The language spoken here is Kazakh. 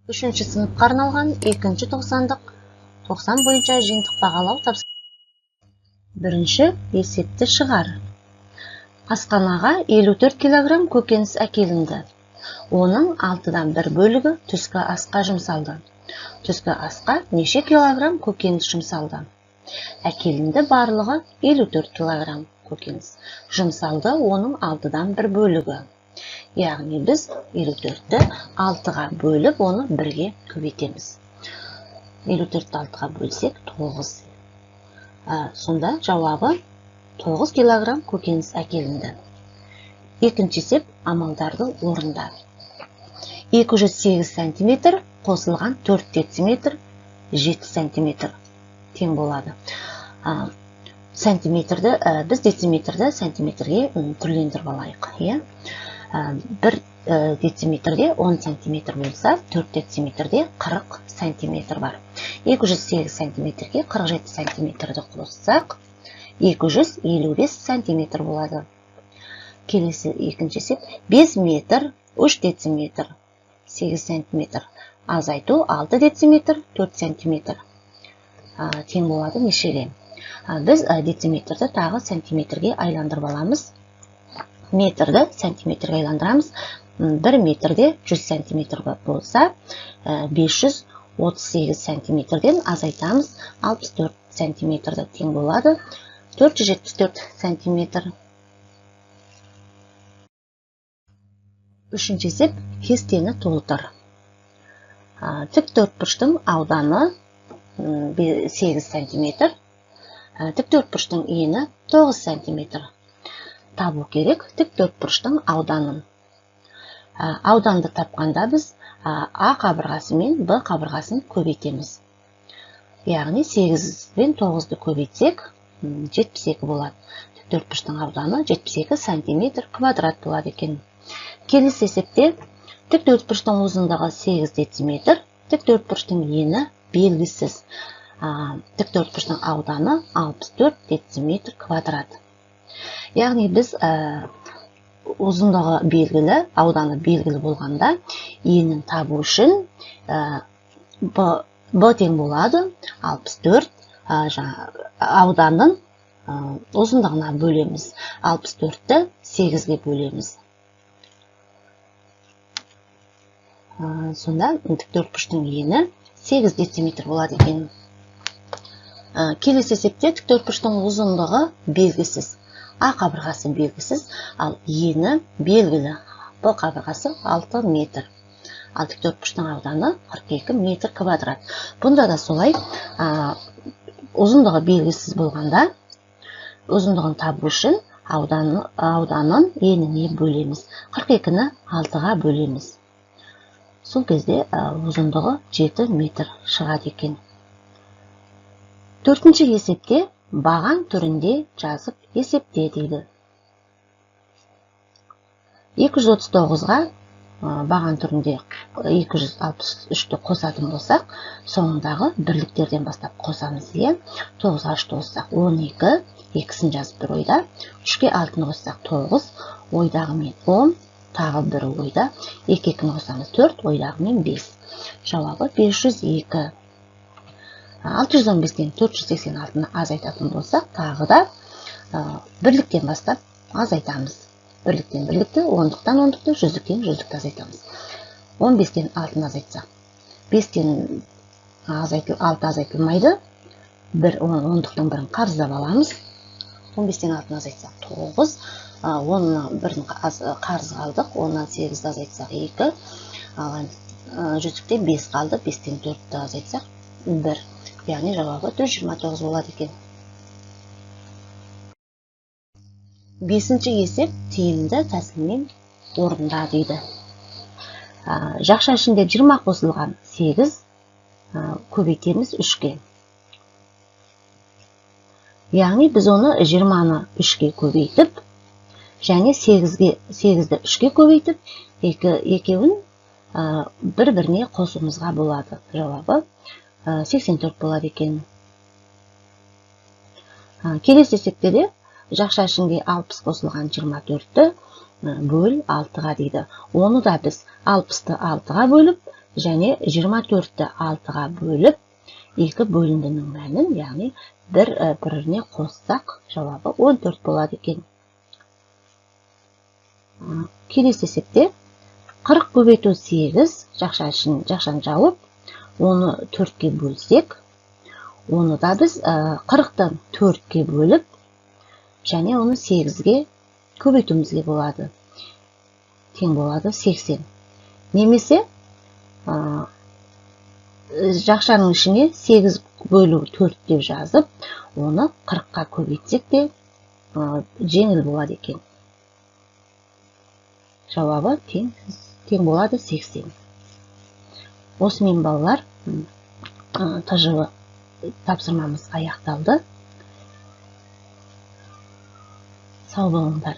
3-ші сыныпқа арналған 2-ші 90 бойынша жиынтық бағалау тапсырмасы. 1-ші есепті шығар. Асханаға 54 кг көкөніс әкелінді. Оның 6-дан 1 бөлігі түскі асқа жұмсалды. Түскі асқа неше килограмм көкөніс жұмсалды? Әкелінді барлығы 54 кг көкөніс. Жұмсалды оның 6-дан 1 бөлігі. Яғни біз 54-ті 6-ға бөліп, оны 1-ге көбейтеміз. 54-ті 6-ға бөлсек 9. Сонда жауабы 9 килограмм көкөніс әкелінді. Екінші есеп амалдардың орында. 208 см қосылған 4 дециметр 7 см тең болады. Біз дециметрді сантиметрге түрлендіріп алайық. 1 дециметрде 10 сантиметр болса, 4 дециметрде 40 сантиметр бар. 208 сантиметрге 47 сантиметрді қоссақ, 255 сантиметр болады. Келесі екінші есеп 5 метр 3 дециметр 8 сантиметр. Азайту 6 дециметр 4 сантиметр тең болады нешеге? Біз дециметрді тағы сантиметрге айландырып аламыз. Метрді сантиметрге айландырамыз. 1 метрде 100 сантиметр болса, 538 сантиметрден азайтамыз 64 сантиметрді тең болады. 474 сантиметр. Үшінші есеп кестені толтыр. Тіктөртбұрыштың ауданы 8 сантиметр. Тіктөртбұрыштың ені 9 сантиметр. Табу керек тіктөртбұрыштың ауданын. Ауданды тапқанда біз А қабырғасы мен Б қабырғасын көбейтеміз. Яғни 8 пен 9-ды көбейтсек 72 болады. Тіктөртбұрыштың ауданы 72 сантиметр квадрат болады екен. Келесі есепте тіктөртбұрыштың ұзындығы 8 дециметр, тіктөртбұрыштың ені белгісіз. Тіктөртбұрыштың ауданы 64 дециметр квадрат. Яғни біз ұзындығы белгілі, ауданы белгілі болғанда, енін табу үшін Б тең болады 64, ауданның ұзындығына бөлеміз. 64-ті 8-ге бөлеміз. Сонда тіктөртбұрыштың ені 8 дециметр болады екен. Келесі есепте тіктөртбұрыштың ұзындығы белгісіз. А қабырғасы белгісіз, ал ені белгілі. Б қабырғасы 6 метр. Ал тіктөртбұрыштың ауданы 42 метр квадрат. Бұнда да солай, ұзындығы белгісіз болғанда, ұзындығын табу үшін ауданын еніне бөлеміз. 42-ні 6-ға бөлеміз. Сол кезде ұзындығы 7 метр шығады екен. Төртінші есепте баған түрінде жазып есепте дейді. 239-ға баған түрінде 263-ті қосатын болсақ, соңындағы бірліктерден бастап қосамыз. 9-ға 3-ті қоссақ 12, 2-сін жазып бір ойда, 3-ке 6-ны қоссақ 9, ойдағы мен 10, тағы бір ойда, 2-2-ні қосамыз 4, ойдағы мен 5. Жауабы 502. 615-тен 486-ны азайтатын болсақ, тағы да бірліктен бастап азайтамыз. Бірліктен бірлікті, 10-тан 10-ті, 100-тен 100-ті азайтамыз. 15-тен 6-ны азайтсақ, 5-тен 6 азайтылмайды, 10-тан 1-ін қарыздап аламыз. 15-тен 6-ны азайтсақ 9, 10-ны 1-ін қарыз қалдық, 10-нан 8-ді азайтсақ 2, 100-те 5 қалды, 5-тен 4-ті азайтсақ 1. Яғни жауабы 429 болады екен. Бесінші есеп тиімді тәсілмен орында дейді. Жақша ішінде 20 қосылған 8 көбейтеміз 3-ге. Яғни біз оны 20-ны 3-ге көбейтіп, және 8-ді 3-ге көбейтіп, екеуін бір-біріне қосуымызға болады. Жауабы 84 болады екен. Келесі есепте де жақша ішінде 60 қосылған 24-ті бөл 6-ға дейді. Оны да біз 60-ты 6-ға бөліп, және 24-ті 6-ға бөліп, 2 бөліндінің мәнін, яғни біріне қоссақ, жауабы 14 болады екен. Келесі есепте 40 көбейту 8 жақшаны жауып, оны 4-ке бөлсек, оны да біз 40-тан 4-ке бөліп, және оны 8-ге көбейтуімізге болады. Тең болады 80. Немесе жақшаның ішіне 8 бөлу 4 деп жазып, оны 40-қа көбейтсек те жеңіл болады екен. Жауабы тең болады 80. Осымен балалар, ТЖВ тапсырмамыз аяқталды. Сау болыңдар.